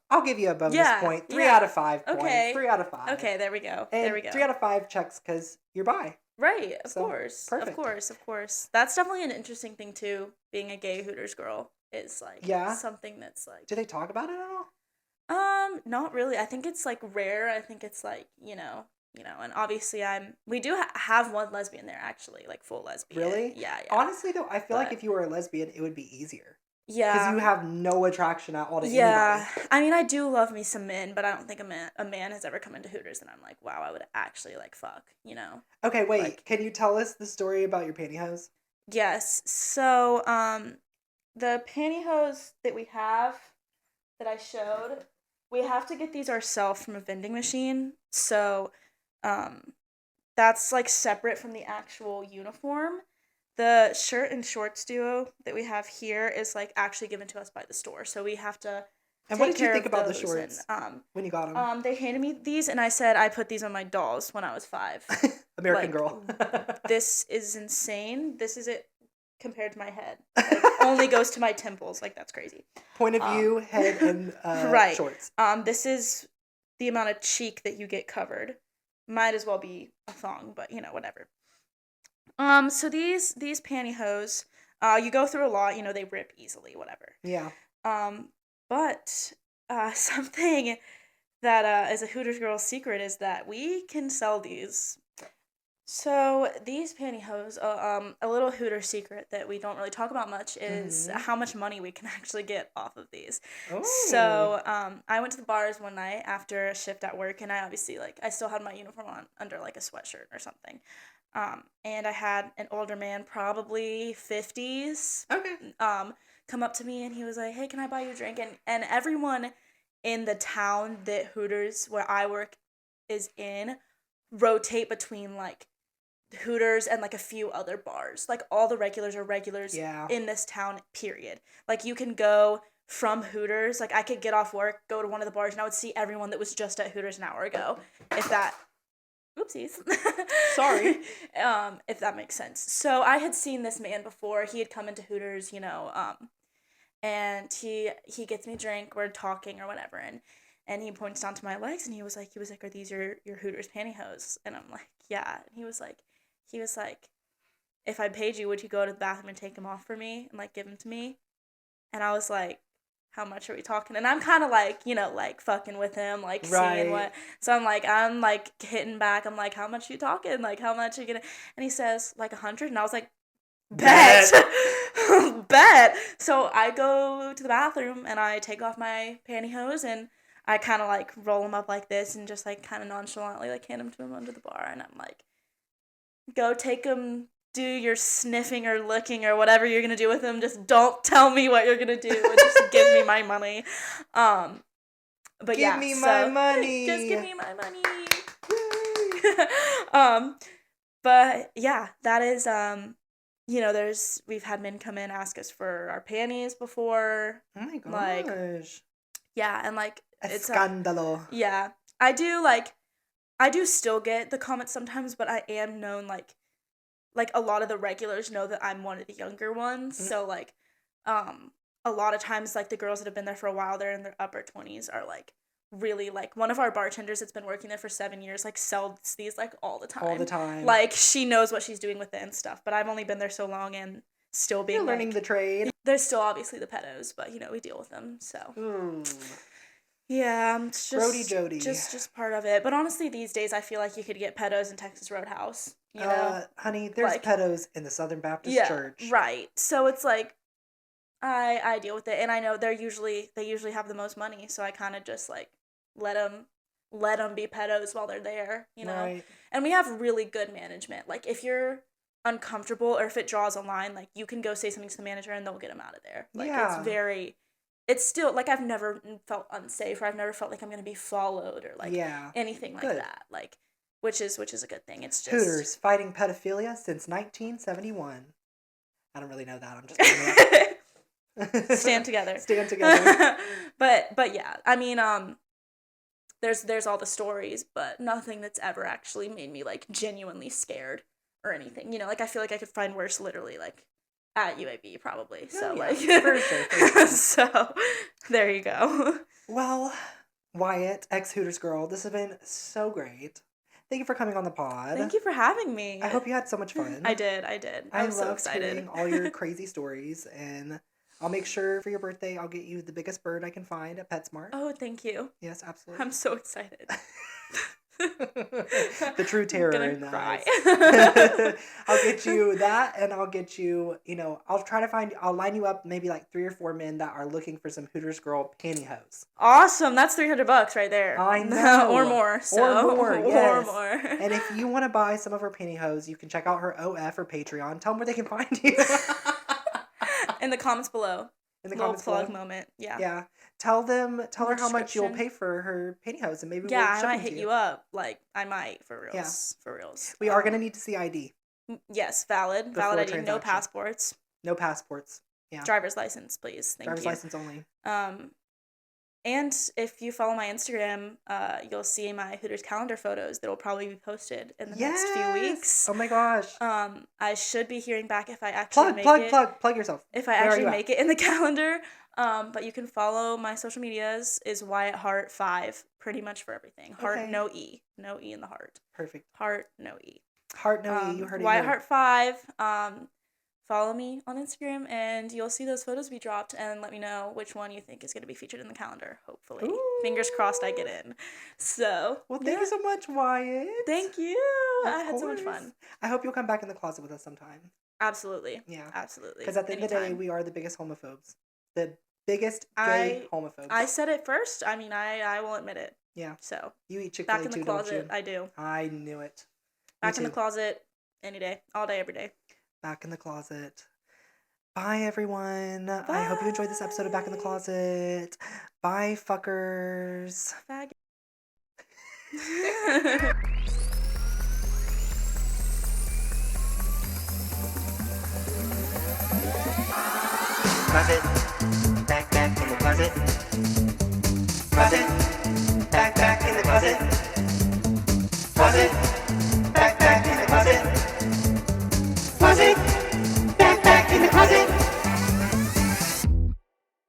I'll give you a bonus point. 3 out of 5 points. Okay. 3 out of 5. Okay, there we go. And there we go. 3 out of 5 checks because you're bi. Right, of So, course. perfect. Of course. That's definitely an interesting thing too, being a gay Hooters girl is like Yeah? something that's like Do they talk about it at all? Not really. I think it's like rare. I think it's like, and obviously we do have one lesbian there actually, like full lesbian. Really? Yeah, yeah. Honestly, though, I feel like But if you were a lesbian, it would be easier. Because yeah. you have no attraction at all to Yeah. anybody. I mean, I do love me some men, but I don't think a man has ever come into Hooters and I'm like, wow, I would actually like fuck, Okay, wait. Like, Can you tell us the story about your pantyhose? yes. So, the pantyhose that we have that I showed, we have to get these ourselves from a vending machine. So, um, that's like separate from the actual uniform. The shirt and shorts duo that we have here is like actually given to us by the store. So we have to And what take did you care think of about the those. shorts And when you got them? they handed me these and I said I put these on my dolls when I was 5. American like, Girl. This is insane. This is it compared to my head. Like, only goes to my temples. Like, that's crazy. Point of view, head, and Right. shorts. This is the amount of cheek that you get covered. Might as well be a thong, but whatever. So these pantyhose, you go through a lot. They rip easily, whatever. Yeah. But something that is a Hooters girl secret is that we can sell these. So these pantyhose, a little Hooter secret that we don't really talk about much is how much money we can actually get off of these. Oh. So I went to the bars one night after a shift at work, and I obviously I still had my uniform on under like a sweatshirt or something. And I had an older man, probably 50s, Okay. come up to me and he was like, "Hey, can I buy you a drink?" And everyone in the town that Hooters, where I work, is in, rotate between like Hooters and like a few other bars. Like all the regulars are regulars in this town, period. Like you can go from Hooters, like I could get off work, go to one of the bars, and I would see everyone that was just at Hooters an hour ago. If that oopsies. Sorry. If that makes sense. So I had seen this man before. He had come into Hooters, and he gets me a drink, we're talking or whatever, and he points down to my legs and he was like, "Are these your Hooters pantyhose?" And I'm like, "Yeah." And he was like, "If I paid you, would you go to the bathroom and take them off for me and like give them to me?" And I was like, "How much are we talking?" And I'm kind of like, like fucking with him, like seeing what. So I'm like hitting back. I'm like, "How much are you talking? Like, how much are you gonna?" And he says like 100, and I was like, "Bet." Bet. So I go to the bathroom and I take off my pantyhose and I kind of like roll them up like this and just like kind of nonchalantly like hand them to him under the bar, and I'm like, "Go take them, do your sniffing or licking or whatever you're gonna do with them. Just don't tell me what you're gonna do and just give me my money." But Give me my money. Just give me my money. But yeah, that is we've had men come in, ask us for our panties before. Oh my gosh. Like, yeah, and like it's Escándalo. yeah. I do still get the comments sometimes, but I am known like a lot of the regulars know that I'm one of the younger ones. So like a lot of times like the girls that have been there for a while, they're in their upper 20s, are like really like one of our bartenders that's been working there for 7 years like sells these like all the time. All the time. Like she knows what she's doing with it and stuff, but I've only been there so long and still being You're learning the trade. There's still obviously the pedos, but we deal with them. So yeah, it's just Brody Jody. Just part of it. But honestly, these days I feel like you could get pedos in Texas Roadhouse. Honey, there's like, pedos in the Southern Baptist Church. Right. So it's like I deal with it, and I know they usually have the most money, so I kind of just like let them be pedos while they're there, Right. And we have really good management. Like if you're uncomfortable or if it draws a line, like you can go say something to the manager and they'll get them out of there. Like it's still like I've never felt unsafe, or I've never felt like I'm gonna be followed or like anything like that. Like which is a good thing. It's just Hooters fighting pedophilia since 1971. I don't really know that. I'm just making it up. Stand together. Stand together. But yeah, I mean there's all the stories, but nothing that's ever actually made me like genuinely scared or anything. Like I feel like I could find worse literally like at UAB probably. So like for sure. So there you go. Well, Wyatt, ex-Hooters girl, this has been so great. Thank you for coming on the pod. Thank you for having me. I hope you had so much fun. I did. I was so loved excited. hearing all your crazy stories, and I'll make sure for your birthday I'll get you the biggest bird I can find at PetSmart. Oh, thank you. Yes, absolutely. I'm so excited. The true terror I'm in gonna the cry. eyes. I'll get you that, and I'll get you, I'll line you up maybe like 3 or 4 men that are looking for some Hooters girl pantyhose. Awesome. That's $300 right there. I know. Or more. So. Or more, yes. Or more. And if you want to buy some of her pantyhose, you can check out her OF or Patreon. Tell them where they can find you. In the comments below. In the Little comments plug below. moment. Yeah. Yeah. Tell her how much you'll Description. pay for her pantyhose, and maybe Yeah, we'll I ship might them hit to you up. Like, I might, for reals. Yeah. For reals. We are going to need to see ID. Yes, valid. Before Valid ID. No transaction. passports. No passports. Yeah. Driver's license, please. Thank Driver's you. license only. And if you follow my Instagram, you'll see my Hooters calendar photos that will probably be posted in the next few weeks. Oh my gosh. I should be hearing back if I actually Plug yourself. If I Where are actually you at? make it in the calendar. But you can follow my social medias is Wyatt Hart 5 pretty much for everything. Heart, Okay. no E. No E in the heart. Perfect. Heart, no E. Heart, no E. You heard it Wyatt here. Hart 5. Follow me on Instagram and you'll see those photos be dropped and let me know which one you think is going to be featured in the calendar, hopefully. Ooh. Fingers crossed I get in. So, Well, thank you so much, Wyatt. Thank you. Of I had so much course. fun. I hope you'll come back in the closet with us sometime. Absolutely. Yeah. Absolutely. Because at the end of the day, Anytime. we are the biggest homophobes. The biggest gay homophobes. I said it first. I mean, I will admit it. Yeah. So, You eat Chick-fil-A back in the too, closet, don't you? I do. I knew it. Back Me in the too. closet any day, all day, every day. Back in the closet. Bye, everyone. I hope you enjoyed this episode of Back in the Closet. Bye, fuckers. Faggot. Closet, back in the closet. Closet, back in the closet. Closet, back in the closet. Closet, back in the closet.